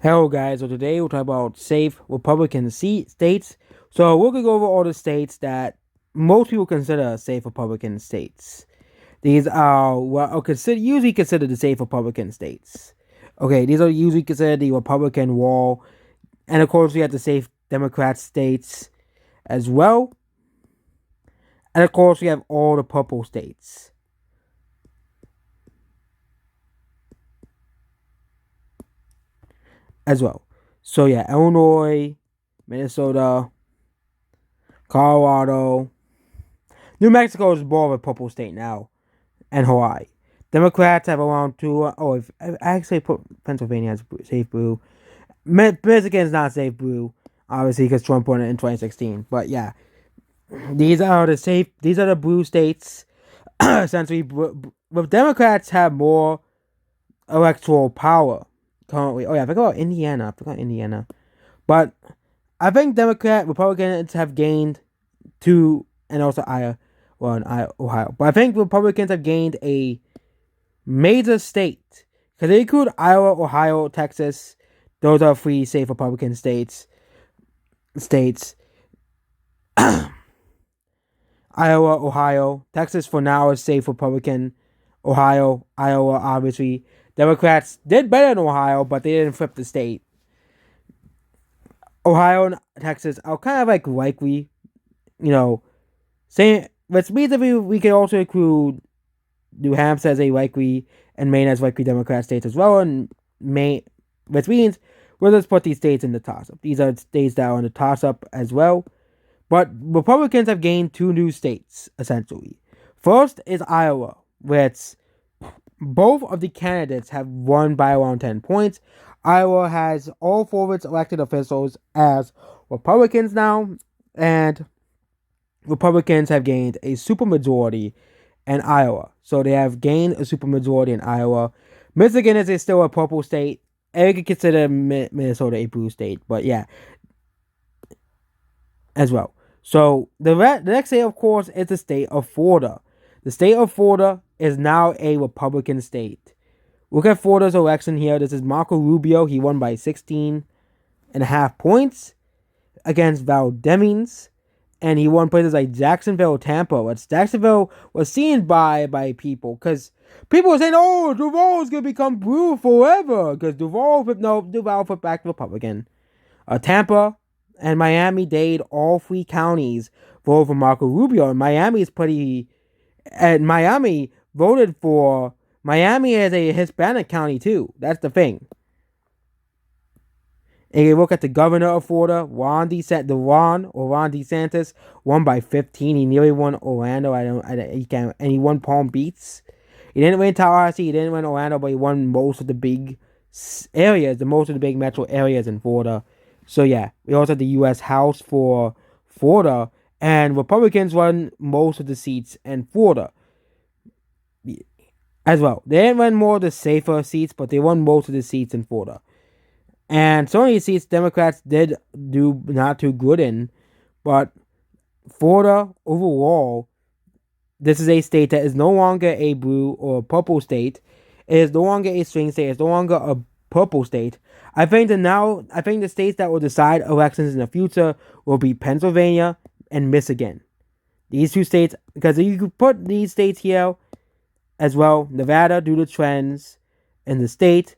Hello, guys. So today we'll talk about safe Republican states. So we're gonna go over all the states that most people consider safe Republican states. These are what are usually considered the safe Republican states. Okay, these are usually considered the Republican wall, and of course we have the safe Democrat states as well, and of course we have all the purple states as well. So yeah, Illinois, Minnesota, Colorado, New Mexico is more of a purple state now, and Hawaii. Democrats have around two. I actually put Pennsylvania as safe blue. Michigan's not safe blue, obviously, because Trump won it in 2016. But yeah, these are the safe. These are the blue states. Essentially, but Democrats have more electoral power currently. Oh yeah, I forgot Indiana. I forgot Indiana. But I think Republicans have gained two, and also Iowa, well, in Ohio. But I think Republicans have gained a major state because they include Iowa, Ohio, Texas. Those are three safe Republican states. Iowa, Ohio, Texas for now is safe Republican. Ohio, Iowa, obviously. Democrats did better in Ohio, but they didn't flip the state. Ohio and Texas are kind of like likely, you know, saying which means that we can also include New Hampshire as a likely and Maine as likely Democrat states as well, and Maine, which means we'll just put these states in the toss up. These are states that are in the toss up as well. But Republicans have gained two new states, essentially. First is Iowa, which both of the candidates have won by around 10 points. Iowa has all four of its elected officials as Republicans now, and Republicans have gained a supermajority in Iowa. So they have gained a supermajority in Iowa. Michigan is still a purple state. And you can consider Minnesota a blue state, but yeah, as well. So the next state, of course, is the state of Florida. The state of Florida is now a Republican state. Look at Florida's election here. This is Marco Rubio. He won by 16.5 points against Val Demings. And he won places like Jacksonville, Tampa. Which Jacksonville was seen by people because people were saying, "Oh, Duval is gonna become blue forever," because Duval flipped back to Republican. Tampa and Miami-Dade, all three counties voted for Marco Rubio. And Miami is pretty. And Miami voted for. Miami is a Hispanic county too. That's the thing. And you look at the governor of Florida, Ron DeSantis, won by 15. He nearly won Orlando. And he won Palm Beach. He didn't win Tallahassee. He didn't win Orlando, but he won most of the big areas, most of the big metro areas in Florida. So yeah, we also have the U.S. House for Florida, and Republicans won most of the seats in Florida as well. They didn't win more of the safer seats, but they won most of the seats in Florida. And some of these seats Democrats did do not too good in, but Florida overall, this is a state that is no longer a blue or purple state. It is no longer a swing state. It's no longer a purple state. I think the states that will decide elections in the future will be Pennsylvania and Michigan. These two states, because you could put these states here as well. Nevada, due to trends in the state,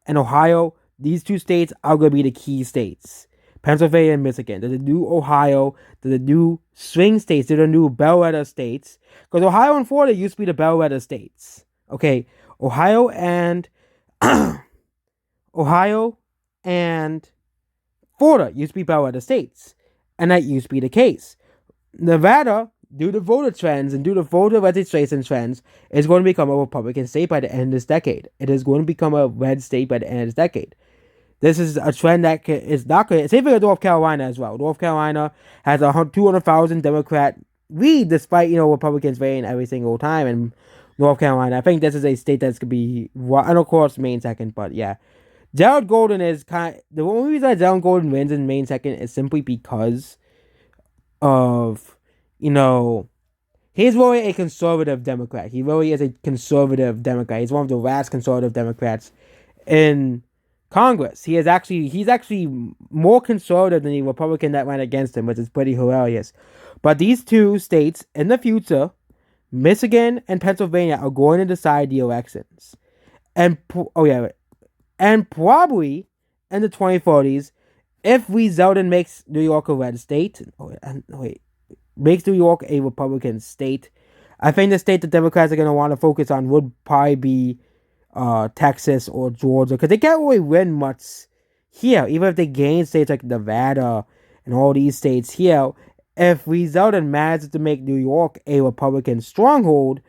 and Ohio. These two states are going to be the key states. Pennsylvania and Michigan. They're the new Ohio. They're the new swing states. They're the new bellwether states. Because Ohio and Florida used to be the bellwether states. Okay, Ohio and Ohio and Florida used to be bellwether states, and that used to be the case. Nevada, due to voter trends and due to voter registration trends, is going to become a Republican state by the end of this decade. It is going to become a red state by the end of this decade. This is a trend that is not good. Same thing with North Carolina as well. North Carolina has a 200,000 Democrat lead, despite Republicans winning every single time in North Carolina. I think this is a state that's gonna be, and of course Maine second. But yeah, Gerald Golden is the only reason that Gerald Golden wins in Maine second is simply because of he's really a conservative Democrat. He really is a conservative Democrat. He's one of the last conservative Democrats in Congress. He's actually more conservative than the Republican that went against him, which is pretty hilarious. But these two states in the future, Michigan and Pennsylvania, are going to decide the elections. And and probably in the 2040s, if Zeldin makes New York a red state, makes New York a Republican state, I think the state the Democrats are going to want to focus on would probably be Texas or Georgia, because they can't really win much here. Even if they gain states like Nevada and all these states here, if Zeldin manages to make New York a Republican stronghold,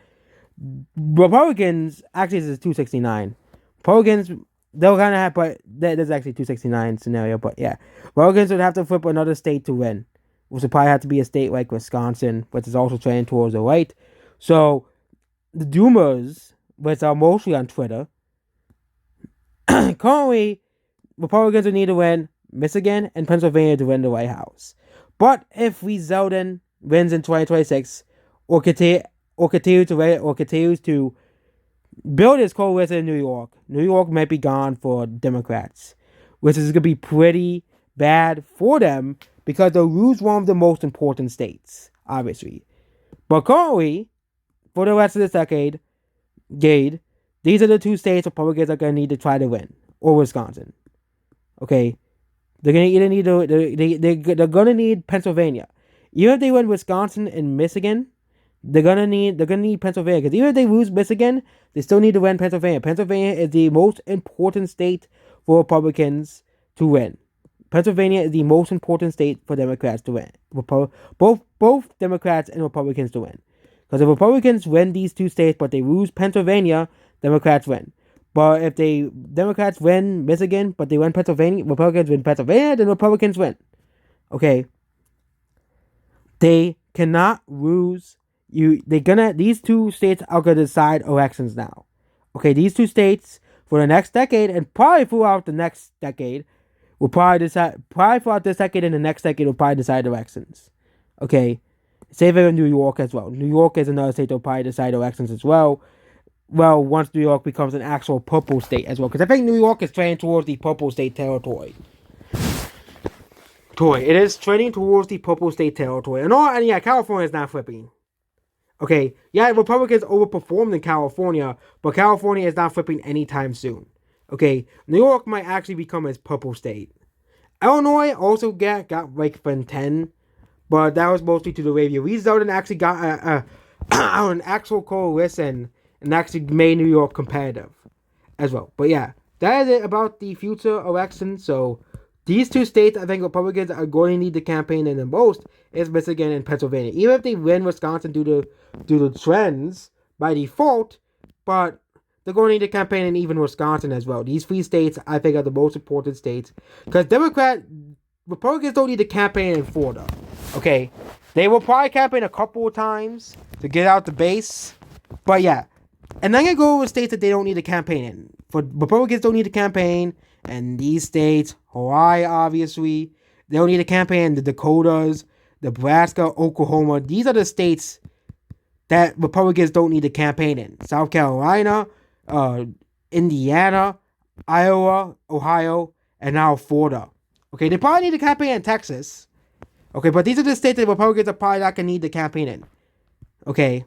Republicans, actually this is 269. Republicans, they'll kind of have, but there's actually 269 scenario, but yeah. Republicans would have to flip another state to win, which would probably have to be a state like Wisconsin, which is also trending towards the right. So, the Doomers, which are mostly on Twitter, currently, Republicans would need to win Michigan and Pennsylvania to win the White House. But if Zeldin wins in 2026, or continues to build his coalition in New York might be gone for Democrats, which is going to be pretty bad for them because they'll lose one of the most important states, obviously. But currently, for the rest of this decade, these are the two states Republicans are going to need to try to win, or Wisconsin. Okay, they're going to either need they're going to need Pennsylvania. Even if they win Wisconsin and Michigan, they're gonna need Pennsylvania, because even if they lose Michigan, they still need to win Pennsylvania. Pennsylvania is the most important state for Republicans to win. Pennsylvania is the most important state for Democrats to win. Both Democrats and Republicans to win. Because if Republicans win these two states, but they lose Pennsylvania, Democrats win. But if Democrats win Michigan, but they win Pennsylvania, Republicans win Pennsylvania, then Republicans win. Okay. They cannot lose. These two states are gonna decide elections now. Okay, these two states for the next decade and probably throughout the next decade will probably throughout this decade and the next decade will probably decide elections. Okay. Same thing in New York as well. New York is another state that will probably decide elections as well. Well, once New York becomes an actual purple state as well. Because I think New York is trending towards the purple state territory. It is trending towards the purple state territory. And yeah, California is not flipping. Okay, yeah, Republicans overperformed in California, but California is not flipping anytime soon. Okay, New York might actually become its purple state. Illinois also got like from 10, but that was mostly to the radio. Zeldin actually got an actual coalition and actually made New York competitive as well. But yeah, that is it about the future election. So these two states, I think Republicans are going to need to campaign in the most is Michigan and Pennsylvania. Even if they win Wisconsin due to trends by default, but they're going to need to campaign in even Wisconsin as well. These three states, I think, are the most important states. Because Republicans don't need to campaign in Florida. Okay? They will probably campaign a couple of times to get out the base. But yeah. And then I go with states that they don't need to campaign in. For Republicans don't need to campaign. And these states, Hawaii, obviously, they don't need to campaign. The Dakotas, Nebraska, Oklahoma, these are the states that Republicans don't need to campaign in. South Carolina, Indiana, Iowa, Ohio, and now Florida. Okay, they probably need to campaign in Texas. Okay, but these are the states that Republicans are probably not going to need to campaign in. Okay.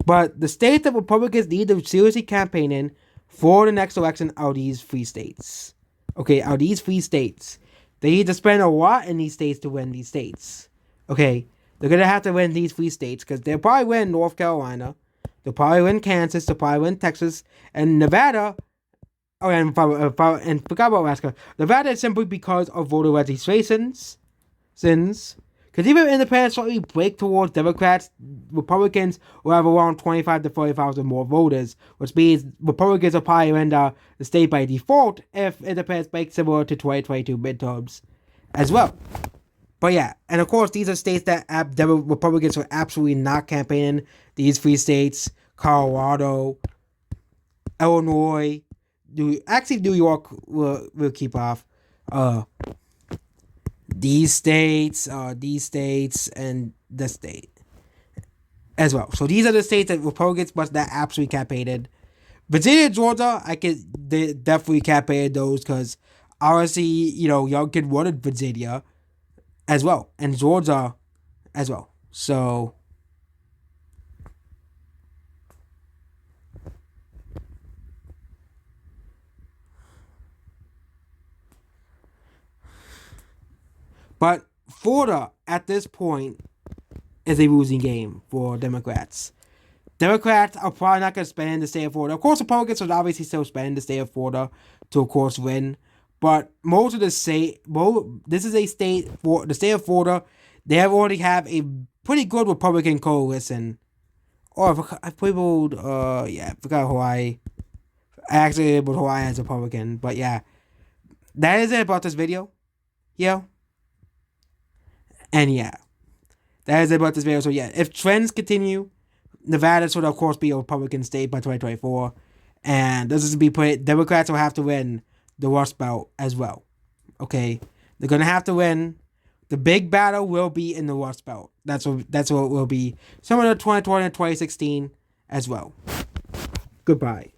But the states that Republicans need to seriously campaign in for the next election are these three states. Okay, are these three states. They need to spend a lot in these states to win these states. Okay, they're going to have to win these three states because they'll probably win North Carolina. They'll probably win Kansas. They'll probably win Texas. And Nevada. Oh, and forgot about Alaska. Nevada is simply because of voter registrations. Because even if independents slightly break towards Democrats, Republicans will have around 25 to 30,000 more voters, which means Republicans will probably win the state by default if independents break similar to 2022 midterms as well. But yeah, and of course, these are states that Republicans are absolutely not campaigning. These three states, Colorado, Illinois, New York will keep off. These states, and the state as well. So these are the states that Republicans must not absolutely campaign in. Virginia, Georgia, they definitely campaign those because obviously, young kid wanted Virginia as well and Georgia as well. So, but Florida at this point is a losing game for Democrats. Democrats are probably not going to spend the state of Florida. Of course, Republicans would obviously still spend the state of Florida to, of course, win. But most of the state, this is a state for the state of Florida. They already have a pretty good Republican coalition. Or I labeled, I forgot Hawaii. I actually labeled Hawaii as Republican, but yeah, that is it about this video. Yeah, and yeah, that is it about this video. So yeah, if trends continue, Nevada should of course be a Republican state by 2024, and this is to be put. Democrats will have to win the Rust Belt as well. Okay, they're gonna have to win. The big battle will be in the Rust Belt. That's what it will be. Similar to 2020 and 2016 as well. Goodbye.